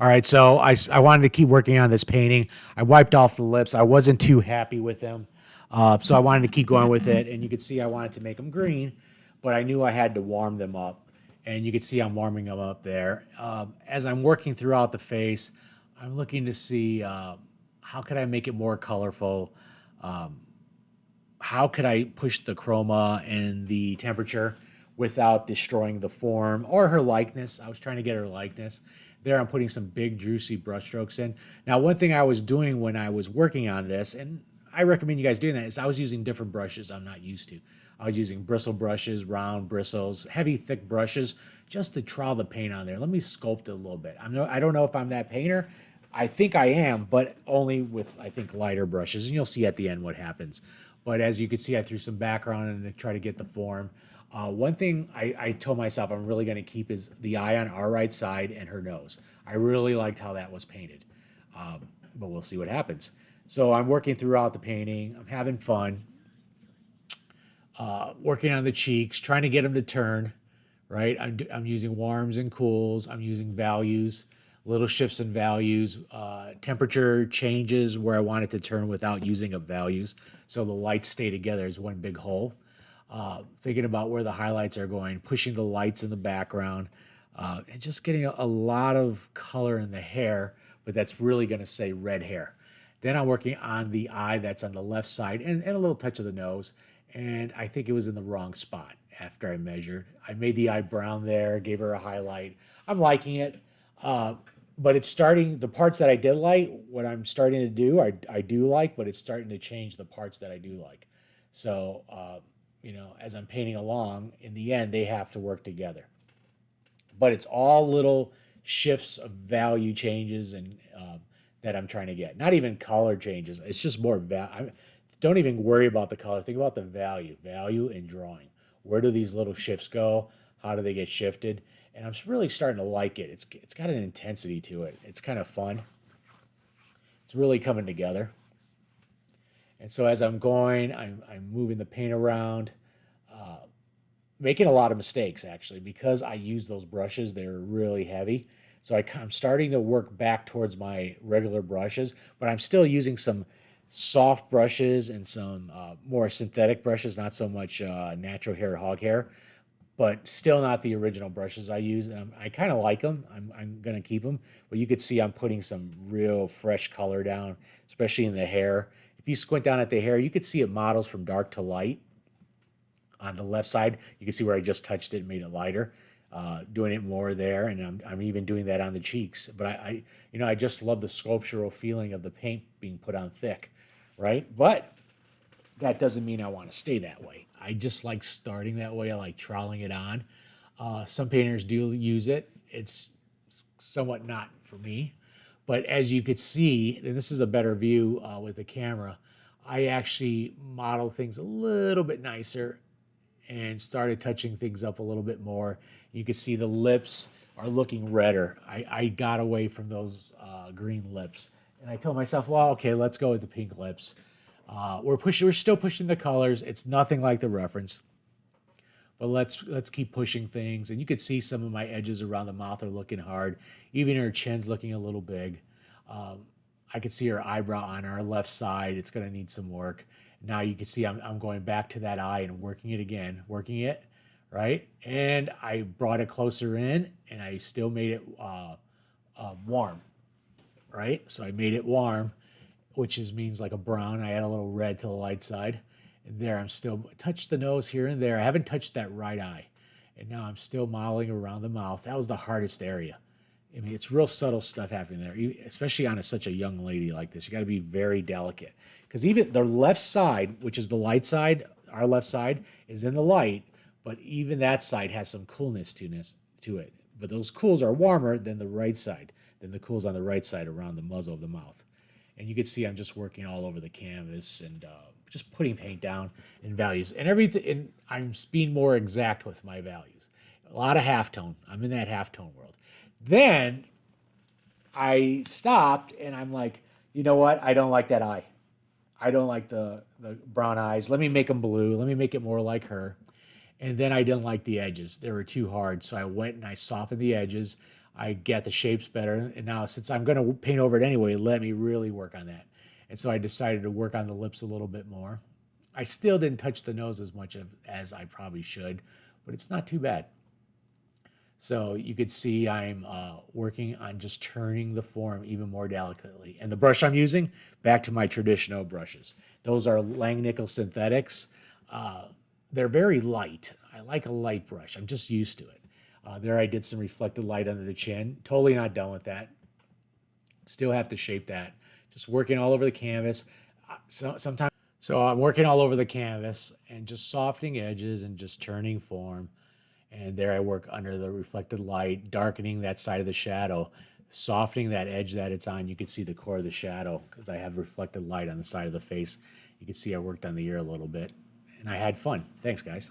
All right, so I wanted to keep working on this painting. I wiped off the lips. I wasn't too happy with them, so I wanted to keep going with it. And you could see I wanted to make them green, but I knew I had to warm them up. And you could see I'm warming them up there. As I'm working throughout the face, I'm looking to see how could I make it more colorful. Um, how could I push the chroma and the temperature without destroying the form or her likeness? I was trying to get her likeness. There, I'm putting some big, juicy brushstrokes in. Now, one thing I was doing when I was working on this, and I recommend you guys doing that, is I was using different brushes I'm not used to. I was using bristle brushes, round bristles, heavy, thick brushes, just to trowel the paint on there. Let me sculpt it a little bit. I don't know if I'm that painter. I think I am, but only with, I think, lighter brushes. And you'll see at the end what happens. But as you can see, I threw some background in to try to get the form. One thing I told myself I'm really going to keep is the eye on our right side and her nose. I really liked how that was painted, but we'll see what happens. So I'm working throughout the painting. I'm having fun, working on the cheeks, trying to get them to turn, right? I'm using warms and cools. I'm using values, little shifts in values, temperature changes where I want it to turn without using up values. So the lights stay together as one big whole. Thinking about where the highlights are going, pushing the lights in the background, and just getting a lot of color in the hair, but that's really going to say red hair. Then I'm working on the eye that's on the left side and a little touch of the nose. And I think it was in the wrong spot after I measured. I made the eye brown there, gave her a highlight. I'm liking it. Uh, but it's starting, the parts that I did like, what I'm starting to do, I do like, but it's starting to change the parts that I do like. So, as I'm painting along, in the end, they have to work together. But it's all little shifts of value changes and that I'm trying to get. Not even color changes. It's just more don't even worry about the color. Think about the value in drawing. Where do these little shifts go? How do they get shifted? And I'm really starting to like it. It's got an intensity to it. It's kind of fun. It's really coming together. And so as I'm going, I'm moving the paint around, making a lot of mistakes actually because I use those brushes. They're really heavy. So I'm starting to work back towards my regular brushes, but I'm still using some soft brushes and some more synthetic brushes, not so much natural hair, hog hair, but still not the original brushes I use. And I kind of like them. I'm going to keep them. But you could see I'm putting some real fresh color down, especially in the hair. If you squint down at the hair, you could see it models from dark to light. On the left side, you can see where I just touched it and made it lighter. Doing it more there, and I'm even doing that on the cheeks. But I just love the sculptural feeling of the paint being put on thick, right? But that doesn't mean I want to stay that way. I just like starting that way. I like troweling it on. Some painters do use it. It's somewhat not for me. But as you could see, and this is a better view with the camera, I actually model things a little bit nicer and started touching things up a little bit more. You can see the lips are looking redder. I got away from those green lips, and I told myself, well, okay, let's go with the pink lips. We're still pushing the colors. It's nothing like the reference, but let's keep pushing things. And you could see some of my edges around the mouth are looking hard. Even her chin's looking a little big. Um, I could see her eyebrow on our left side. It's going to need some work. Now you can see I'm going back to that eye and working it again, working it, right? And I brought it closer in, and I still made it warm, right? So I made it warm, which means like a brown. I add a little red to the light side. And there, I'm still touch the nose here and there. I haven't touched that right eye, and now I'm still modeling around the mouth. That was the hardest area. I mean, it's real subtle stuff happening there, especially on such a young lady like this. You got to be very delicate because even the left side, which is the light side, our left side is in the light, but even that side has some coolness to it. But those cools are warmer than the right side, than the cools on the right side around the muzzle of the mouth. And you can see I'm just working all over the canvas and just putting paint down and values and everything. And I'm being more exact with my values. A lot of halftone. I'm in that halftone world. Then I stopped and I'm like, you know what? I don't like that eye. I don't like the brown eyes. Let me make them blue. Let me make it more like her. And then I didn't like the edges. They were too hard. So I went and I softened the edges. I get the shapes better. And now since I'm going to paint over it anyway, let me really work on that. And so I decided to work on the lips a little bit more. I still didn't touch the nose as much as I probably should, but it's not too bad. So you could see I'm working on just turning the form even more delicately. And the brush I'm using, back to my traditional brushes. Those are Langnickel synthetics. Uh, they're very light. I like a light brush. I'm just used to it. There I did some reflected light under the chin. Totally not done with that. Still have to shape that. Just working all over the canvas. So I'm working all over the canvas and just softening edges and just turning form. And there I work under the reflected light, darkening that side of the shadow, softening that edge that it's on. You can see the core of the shadow because I have reflected light on the side of the face. You can see I worked on the ear a little bit and I had fun. Thanks, guys.